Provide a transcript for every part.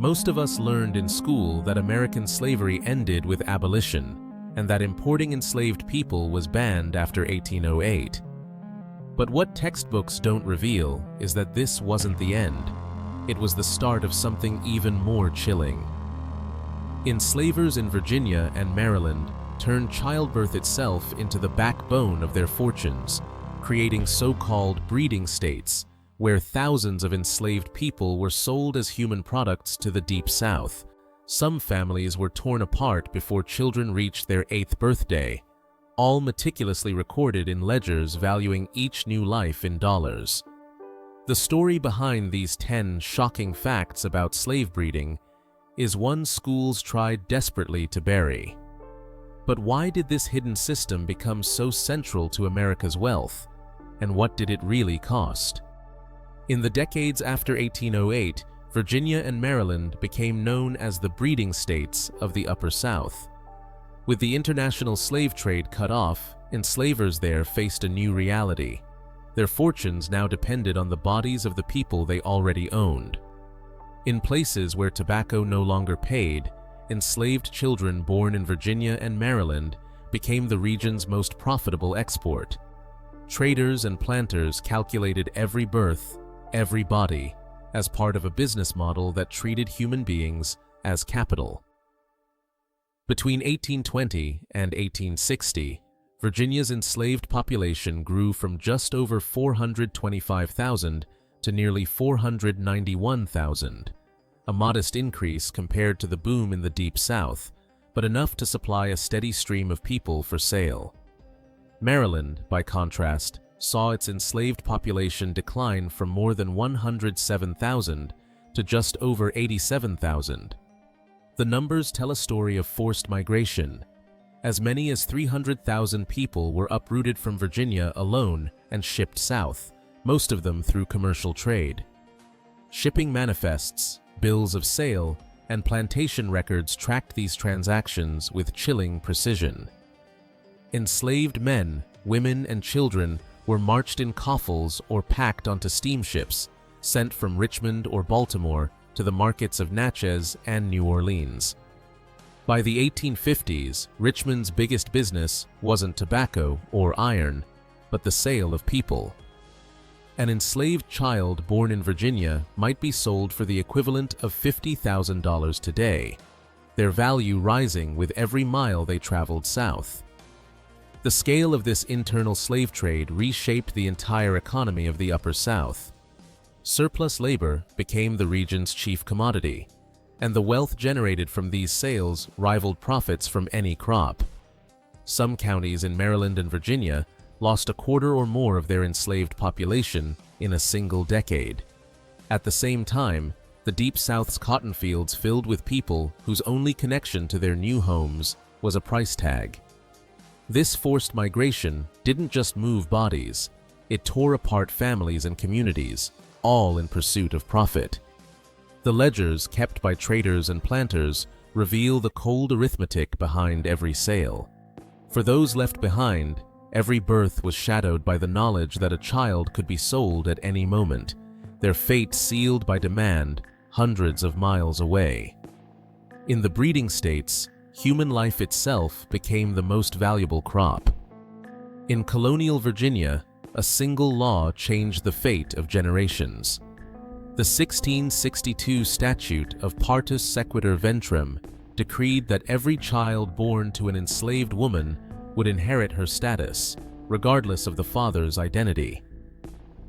Most of us learned in school that American slavery ended with abolition, and that importing enslaved people was banned after 1808. But what textbooks don't reveal is that this wasn't the end. It was the start of something even more chilling. Enslavers in Virginia and Maryland turned childbirth itself into the backbone of their fortunes, creating so-called breeding states, where thousands of enslaved people were sold as human products to the Deep South. Some families were torn apart before children reached their 8th birthday, all meticulously recorded in ledgers valuing each new life in dollars. The story behind these 10 shocking facts about slave breeding is one schools tried desperately to bury. But why did this hidden system become so central to America's wealth, and what did it really cost? In the decades after 1808, Virginia and Maryland became known as the breeding states of the Upper South. With the international slave trade cut off, enslavers there faced a new reality. Their fortunes now depended on the bodies of the people they already owned. In places where tobacco no longer paid, enslaved children born in Virginia and Maryland became the region's most profitable export. Traders and planters calculated every birth, every body, as part of a business model that treated human beings as capital. Between 1820 and 1860, Virginia's enslaved population grew from just over 425,000 to nearly 491,000, a modest increase compared to the boom in the Deep South, but enough to supply a steady stream of people for sale. Maryland, by contrast, saw its enslaved population decline from more than 107,000 to just over 87,000. The numbers tell a story of forced migration. As many as 300,000 people were uprooted from Virginia alone and shipped south, most of them through commercial trade. Shipping manifests, bills of sale, and plantation records tracked these transactions with chilling precision. Enslaved men, women, and children were marched in coffles or packed onto steamships, sent from Richmond or Baltimore to the markets of Natchez and New Orleans. By the 1850s, Richmond's biggest business wasn't tobacco or iron, but the sale of people. An enslaved child born in Virginia might be sold for the equivalent of $50,000 today, their value rising with every mile they traveled south. The scale of this internal slave trade reshaped the entire economy of the Upper South. Surplus labor became the region's chief commodity, and the wealth generated from these sales rivaled profits from any crop. Some counties in Maryland and Virginia lost a quarter or more of their enslaved population in a single decade. At the same time, the Deep South's cotton fields filled with people whose only connection to their new homes was a price tag. This forced migration didn't just move bodies, it tore apart families and communities, all in pursuit of profit. The ledgers kept by traders and planters reveal the cold arithmetic behind every sale. For those left behind, every birth was shadowed by the knowledge that a child could be sold at any moment, their fate sealed by demand hundreds of miles away. In the breeding states, human life itself became the most valuable crop. In colonial Virginia, a single law changed the fate of generations. The 1662 Statute of Partus Sequitur Ventrum decreed that every child born to an enslaved woman would inherit her status, regardless of the father's identity.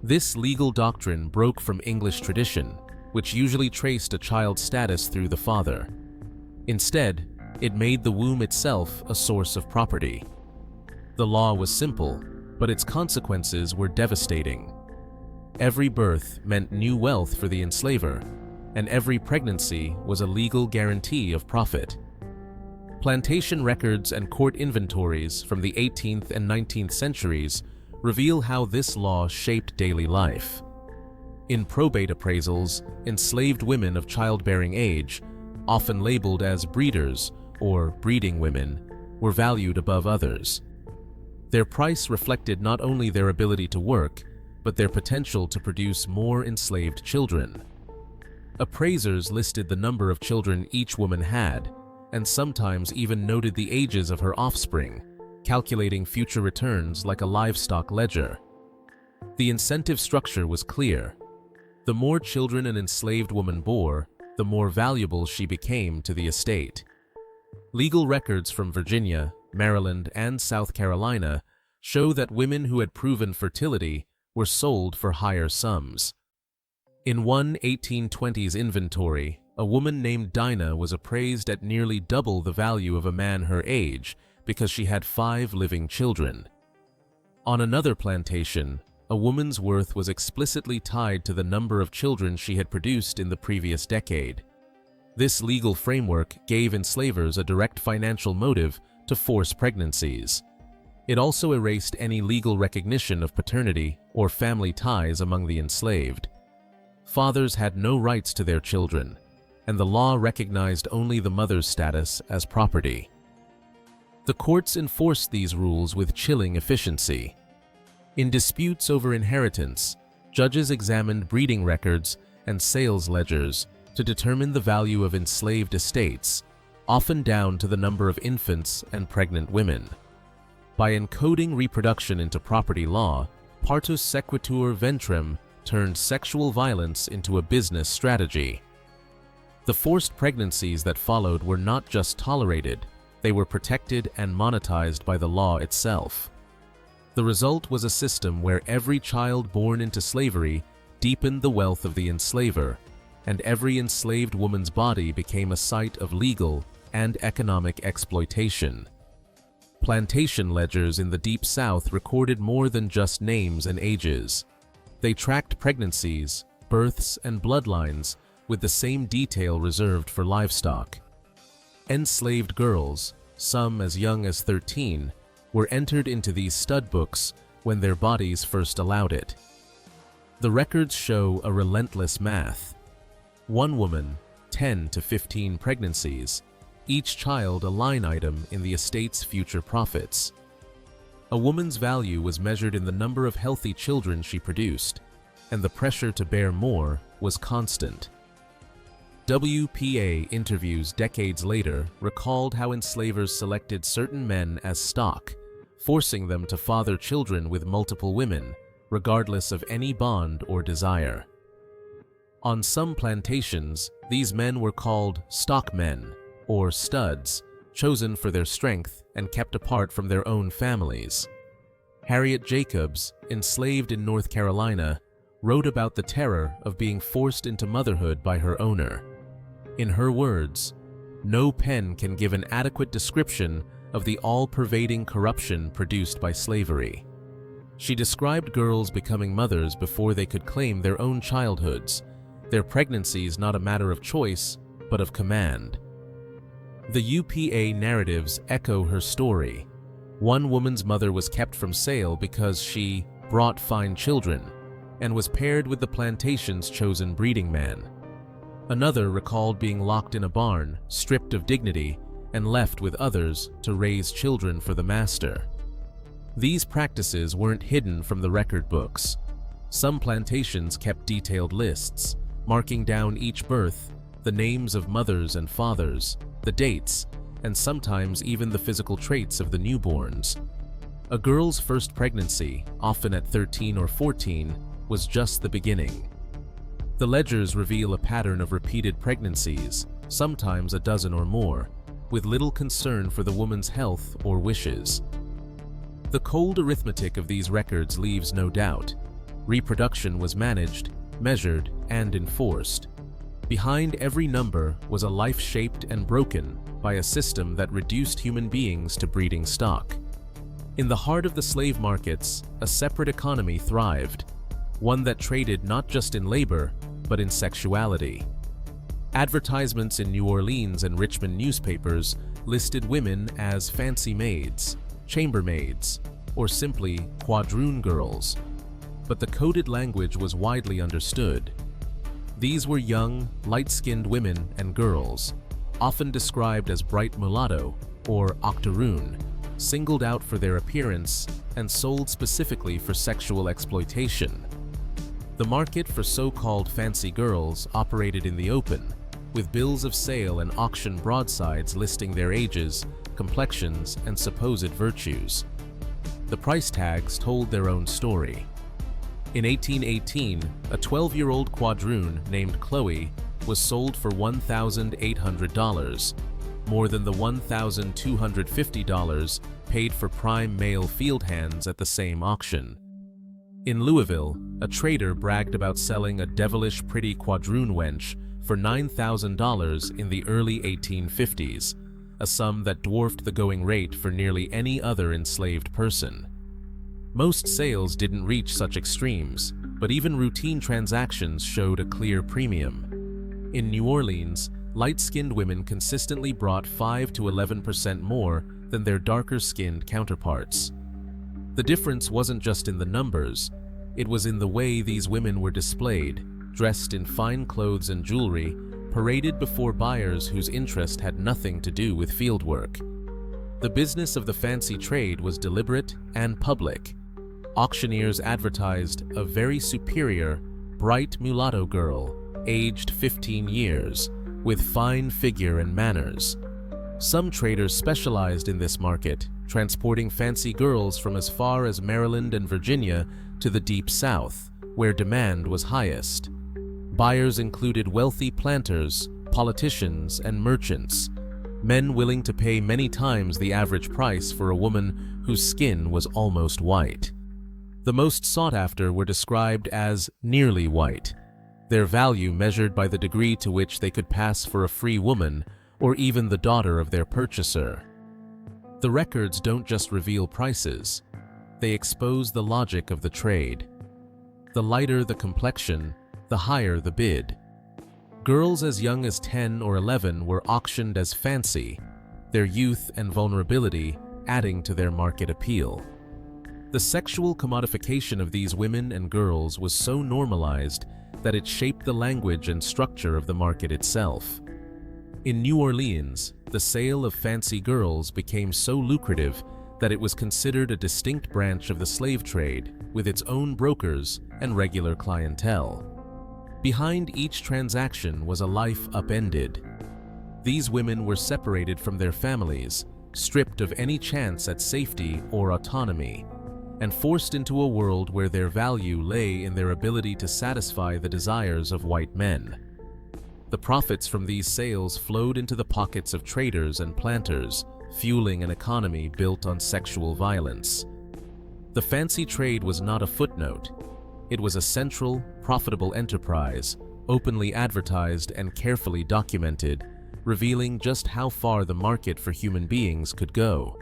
This legal doctrine broke from English tradition, which usually traced a child's status through the father. Instead, it made the womb itself a source of property. The law was simple, but its consequences were devastating. Every birth meant new wealth for the enslaver, and every pregnancy was a legal guarantee of profit. Plantation records and court inventories from the 18th and 19th centuries reveal how this law shaped daily life. In probate appraisals, enslaved women of childbearing age, often labeled as breeders or breeding women, were valued above others. Their price reflected not only their ability to work, but their potential to produce more enslaved children. Appraisers listed the number of children each woman had, and sometimes even noted the ages of her offspring, calculating future returns like a livestock ledger. The incentive structure was clear. The more children an enslaved woman bore, the more valuable she became to the estate. Legal records from Virginia, Maryland, and South Carolina show that women who had proven fertility were sold for higher sums. In one 1820s inventory, a woman named Dinah was appraised at nearly double the value of a man her age because she had 5 living children. On another plantation, a woman's worth was explicitly tied to the number of children she had produced in the previous decade. This legal framework gave enslavers a direct financial motive to force pregnancies. It also erased any legal recognition of paternity or family ties among the enslaved. Fathers had no rights to their children, and the law recognized only the mother's status as property. The courts enforced these rules with chilling efficiency. In disputes over inheritance, judges examined breeding records and sales ledgers to determine the value of enslaved estates, often down to the number of infants and pregnant women. By encoding reproduction into property law, partus sequitur ventrem turned sexual violence into a business strategy. The forced pregnancies that followed were not just tolerated, they were protected and monetized by the law itself. The result was a system where every child born into slavery deepened the wealth of the enslaver, and every enslaved woman's body became a site of legal and economic exploitation. Plantation ledgers in the Deep South recorded more than just names and ages. They tracked pregnancies, births, and bloodlines with the same detail reserved for livestock. Enslaved girls, some as young as 13, were entered into these stud books when their bodies first allowed it. The records show a relentless math. One woman, 10 to 15 pregnancies, each child a line item in the estate's future profits. A woman's value was measured in the number of healthy children she produced, and the pressure to bear more was constant. WPA interviews decades later recalled how enslavers selected certain men as stock, forcing them to father children with multiple women, regardless of any bond or desire. On some plantations, these men were called stockmen, or studs, chosen for their strength and kept apart from their own families. Harriet Jacobs, enslaved in North Carolina, wrote about the terror of being forced into motherhood by her owner. In her words, "No pen can give an adequate description of the all-pervading corruption produced by slavery." She described girls becoming mothers before they could claim their own childhoods, their pregnancies not a matter of choice, but of command. The UPA narratives echo her story. One woman's mother was kept from sale because she brought fine children and was paired with the plantation's chosen breeding man. Another recalled being locked in a barn, stripped of dignity, and left with others to raise children for the master. These practices weren't hidden from the record books. Some plantations kept detailed lists, marking down each birth, the names of mothers and fathers, the dates, and sometimes even the physical traits of the newborns. A girl's first pregnancy, often at 13 or 14, was just the beginning. The ledgers reveal a pattern of repeated pregnancies, sometimes a dozen or more, with little concern for the woman's health or wishes. The cold arithmetic of these records leaves no doubt. Reproduction was managed, measured, and enforced. Behind every number was a life shaped and broken by a system that reduced human beings to breeding stock. In the heart of the slave markets, a separate economy thrived, one that traded not just in labor, but in sexuality. Advertisements in New Orleans and Richmond newspapers listed women as fancy maids, chambermaids, or simply quadroon girls. But the coded language was widely understood. These were young, light-skinned women and girls, often described as bright mulatto or octoroon, singled out for their appearance and sold specifically for sexual exploitation. The market for so-called fancy girls operated in the open, with bills of sale and auction broadsides listing their ages, complexions, and supposed virtues. The price tags told their own story. In 1818, a 12-year-old quadroon named Chloe was sold for $1,800, more than the $1,250 paid for prime male field hands at the same auction. In Louisville, a trader bragged about selling a devilish pretty quadroon wench for $9,000 in the early 1850s, a sum that dwarfed the going rate for nearly any other enslaved person. Most sales didn't reach such extremes, but even routine transactions showed a clear premium. In New Orleans, light-skinned women consistently brought 5 to 11% more than their darker-skinned counterparts. The difference wasn't just in the numbers, it was in the way these women were displayed, dressed in fine clothes and jewelry, paraded before buyers whose interest had nothing to do with fieldwork. The business of the fancy trade was deliberate and public. Auctioneers advertised a very superior, bright mulatto girl, aged 15 years, with fine figure and manners. Some traders specialized in this market, transporting fancy girls from as far as Maryland and Virginia to the Deep South, where demand was highest. Buyers included wealthy planters, politicians, and merchants, men willing to pay many times the average price for a woman whose skin was almost white. The most sought after were described as nearly white, their value measured by the degree to which they could pass for a free woman or even the daughter of their purchaser. The records don't just reveal prices, they expose the logic of the trade. The lighter the complexion, the higher the bid. Girls as young as 10 or 11 were auctioned as fancy, their youth and vulnerability adding to their market appeal. The sexual commodification of these women and girls was so normalized that it shaped the language and structure of the market itself. In New Orleans, the sale of fancy girls became so lucrative that it was considered a distinct branch of the slave trade, with its own brokers and regular clientele. Behind each transaction was a life upended. These women were separated from their families, stripped of any chance at safety or autonomy, and forced into a world where their value lay in their ability to satisfy the desires of white men. The profits from these sales flowed into the pockets of traders and planters, fueling an economy built on sexual violence. The fancy trade was not a footnote. It was a central, profitable enterprise, openly advertised and carefully documented, revealing just how far the market for human beings could go.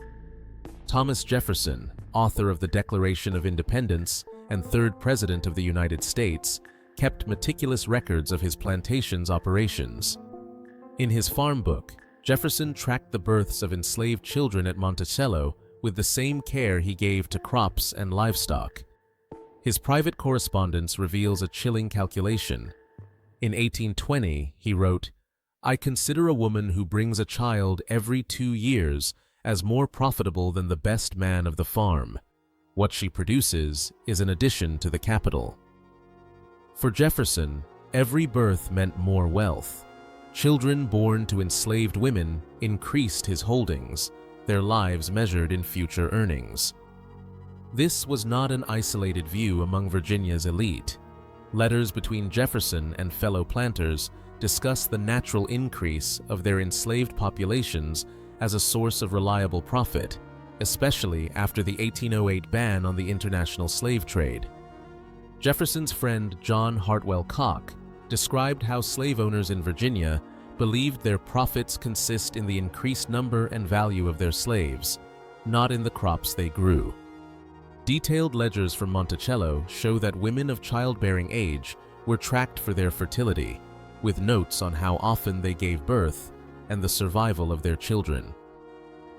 Thomas Jefferson, author of the Declaration of Independence and third President of the United States, kept meticulous records of his plantation's operations. In his farm book, Jefferson tracked the births of enslaved children at Monticello with the same care he gave to crops and livestock. His private correspondence reveals a chilling calculation. In 1820, he wrote, "I consider a woman who brings a child every 2 years as more profitable than the best man of the farm. What she produces is an addition to the capital." For Jefferson, every birth meant more wealth. Children born to enslaved women increased his holdings, their lives measured in future earnings. This was not an isolated view among Virginia's elite. Letters between Jefferson and fellow planters discuss the natural increase of their enslaved populations as a source of reliable profit, especially after the 1808 ban on the international slave trade. Jefferson's friend John Hartwell Cocke described how slave owners in Virginia believed their profits consist in the increased number and value of their slaves, not in the crops they grew. Detailed ledgers from Monticello show that women of childbearing age were tracked for their fertility, with notes on how often they gave birth and the survival of their children.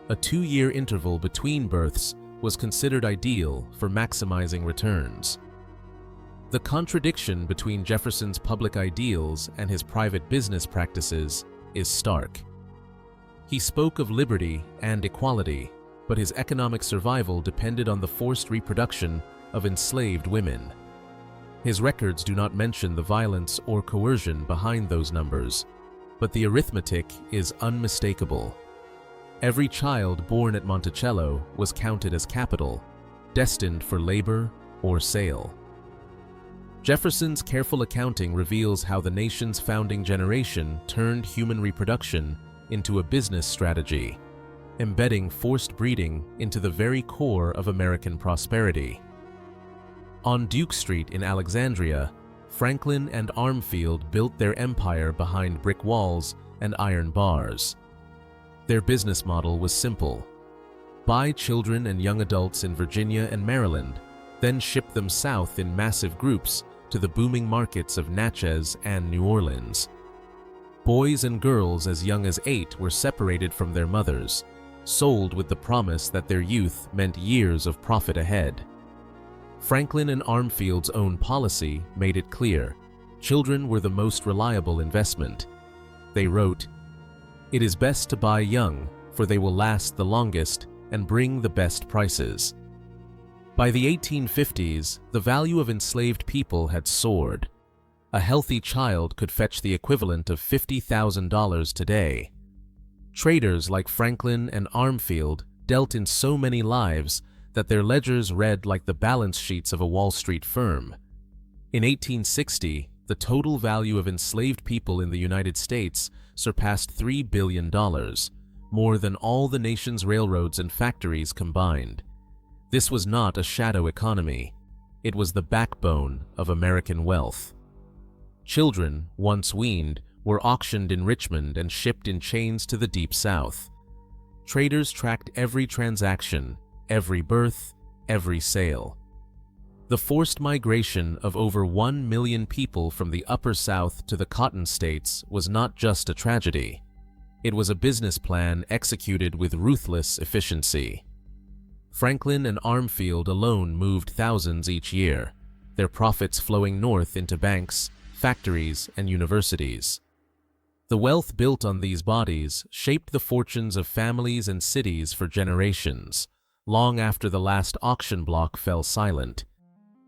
A 2-year interval between births was considered ideal for maximizing returns. The contradiction between Jefferson's public ideals and his private business practices is stark. He spoke of liberty and equality, but his economic survival depended on the forced reproduction of enslaved women. His records do not mention the violence or coercion behind those numbers, but the arithmetic is unmistakable. Every child born at Monticello was counted as capital, destined for labor or sale. Jefferson's careful accounting reveals how the nation's founding generation turned human reproduction into a business strategy, embedding forced breeding into the very core of American prosperity. On Duke Street in Alexandria, Franklin and Armfield built their empire behind brick walls and iron bars. Their business model was simple: buy children and young adults in Virginia and Maryland, then ship them south in massive groups to the booming markets of Natchez and New Orleans. Boys and girls as young as 8 were separated from their mothers, sold with the promise that their youth meant years of profit ahead. Franklin and Armfield's own policy made it clear children were the most reliable investment. They wrote, "It is best to buy young, for they will last the longest and bring the best prices." By the 1850s, the value of enslaved people had soared. A healthy child could fetch the equivalent of $50,000 today. Traders like Franklin and Armfield dealt in so many lives that their ledgers read like the balance sheets of a Wall Street firm. In 1860, the total value of enslaved people in the United States surpassed $3 billion, more than all the nation's railroads and factories combined. This was not a shadow economy. It was the backbone of American wealth. Children, once weaned, were auctioned in Richmond and shipped in chains to the Deep South. Traders tracked every transaction, every birth, every sale. The forced migration of over 1 million people from the Upper South to the Cotton States was not just a tragedy. It was a business plan executed with ruthless efficiency. Franklin and Armfield alone moved thousands each year, their profits flowing north into banks, factories, and universities. The wealth built on these bodies shaped the fortunes of families and cities for generations, long after the last auction block fell silent.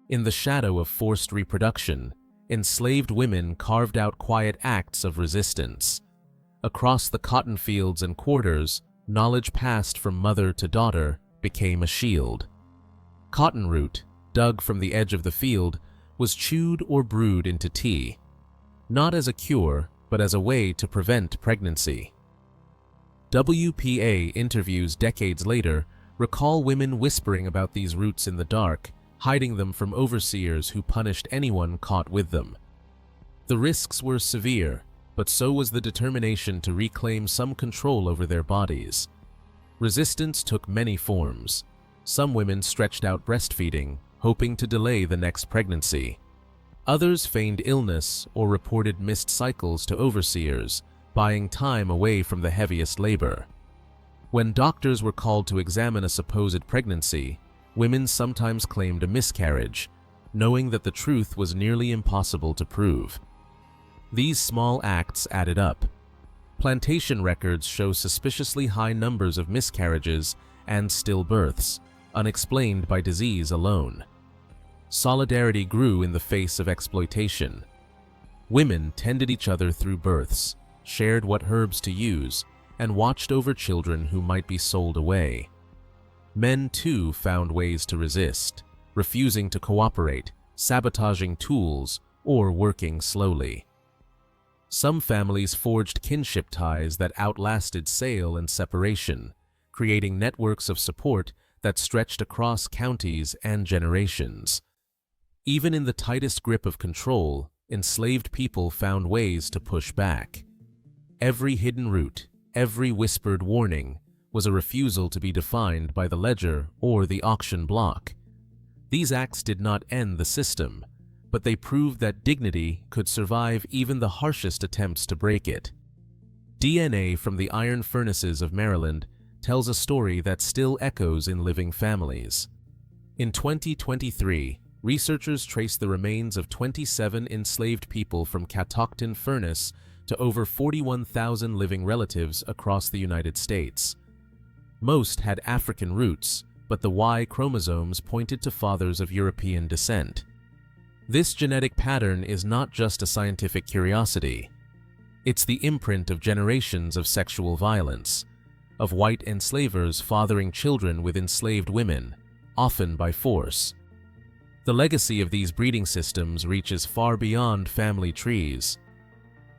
In the shadow of forced reproduction, enslaved women carved out quiet acts of resistance. Across the cotton fields and quarters, knowledge passed from mother to daughter became a shield. Cotton root, dug from the edge of the field, was chewed or brewed into tea, not as a cure, but as a way to prevent pregnancy. WPA interviews decades later recall women whispering about these roots in the dark, hiding them from overseers who punished anyone caught with them. The risks were severe, but so was the determination to reclaim some control over their bodies. Resistance took many forms. Some women stretched out breastfeeding, hoping to delay the next pregnancy. Others feigned illness or reported missed cycles to overseers, buying time away from the heaviest labor. When doctors were called to examine a supposed pregnancy, women sometimes claimed a miscarriage, knowing that the truth was nearly impossible to prove. These small acts added up. Plantation records show suspiciously high numbers of miscarriages and stillbirths, unexplained by disease alone. Solidarity grew in the face of exploitation. Women tended each other through births, shared what herbs to use, and watched over children who might be sold away. Men, too, found ways to resist, refusing to cooperate, sabotaging tools, or working slowly. Some families forged kinship ties that outlasted sale and separation, creating networks of support that stretched across counties and generations. Even in the tightest grip of control, enslaved people found ways to push back. Every hidden root, every whispered warning, was a refusal to be defined by the ledger or the auction block. These acts did not end the system, but they proved that dignity could survive even the harshest attempts to break it. DNA from the iron furnaces of Maryland tells a story that still echoes in living families. In 2023, researchers traced the remains of 27 enslaved people from Catoctin Furnace to over 41,000 living relatives across the United States. Most had African roots, but the Y chromosomes pointed to fathers of European descent. This genetic pattern is not just a scientific curiosity. It's the imprint of generations of sexual violence, of white enslavers fathering children with enslaved women, often by force. The legacy of these breeding systems reaches far beyond family trees.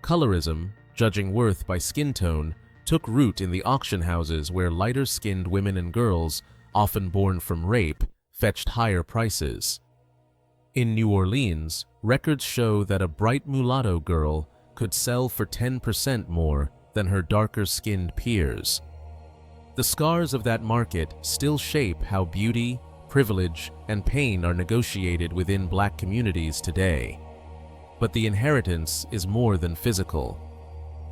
Colorism, judging worth by skin tone, took root in the auction houses where lighter-skinned women and girls, often born from rape, fetched higher prices. In New Orleans, records show that a bright mulatto girl could sell for 10% more than her darker-skinned peers. The scars of that market still shape how beauty, privilege, and pain are negotiated within Black communities today. But the inheritance is more than physical.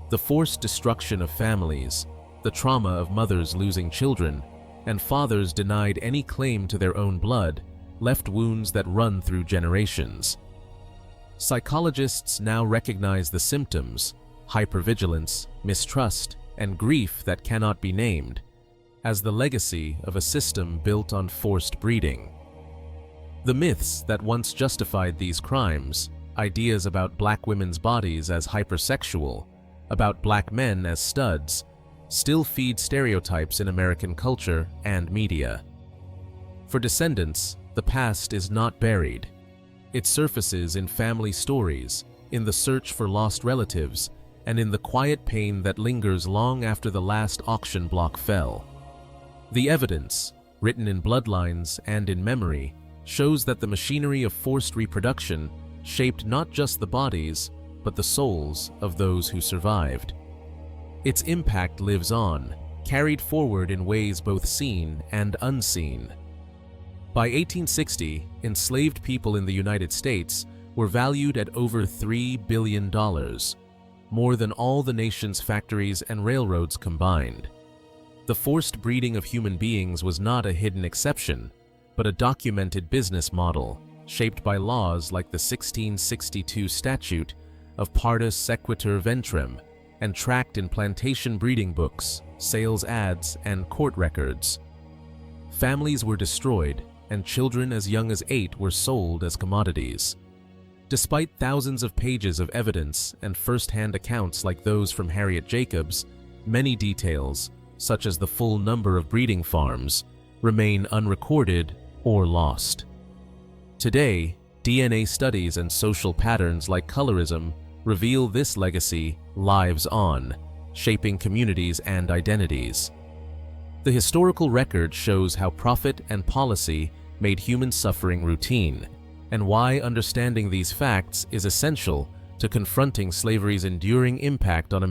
The forced destruction of families, the trauma of mothers losing children, and fathers denied any claim to their own blood left wounds that run through generations. Psychologists now recognize the symptoms, hypervigilance, mistrust, and grief that cannot be named, as the legacy of a system built on forced breeding. The myths that once justified these crimes, ideas about Black women's bodies as hypersexual, about Black men as studs, still feed stereotypes in American culture and media. For descendants, the past is not buried. It surfaces in family stories, in the search for lost relatives, and in the quiet pain that lingers long after the last auction block fell. The evidence, written in bloodlines and in memory, shows that the machinery of forced reproduction shaped not just the bodies, but the souls of those who survived. Its impact lives on, carried forward in ways both seen and unseen. By 1860, enslaved people in the United States were valued at over $3 billion, more than all the nation's factories and railroads combined. The forced breeding of human beings was not a hidden exception, but a documented business model shaped by laws like the 1662 Statute of Partus Sequitur Ventrem and tracked in plantation breeding books, sales ads, and court records. Families were destroyed, and children as young as 8 were sold as commodities. Despite thousands of pages of evidence and first-hand accounts like those from Harriet Jacobs, many details, such as the full number of breeding farms, remain unrecorded or lost. Today, DNA studies and social patterns like colorism reveal this legacy lives on, shaping communities and identities. The historical record shows how profit and policy made human suffering routine, and why understanding these facts is essential to confronting slavery's enduring impact on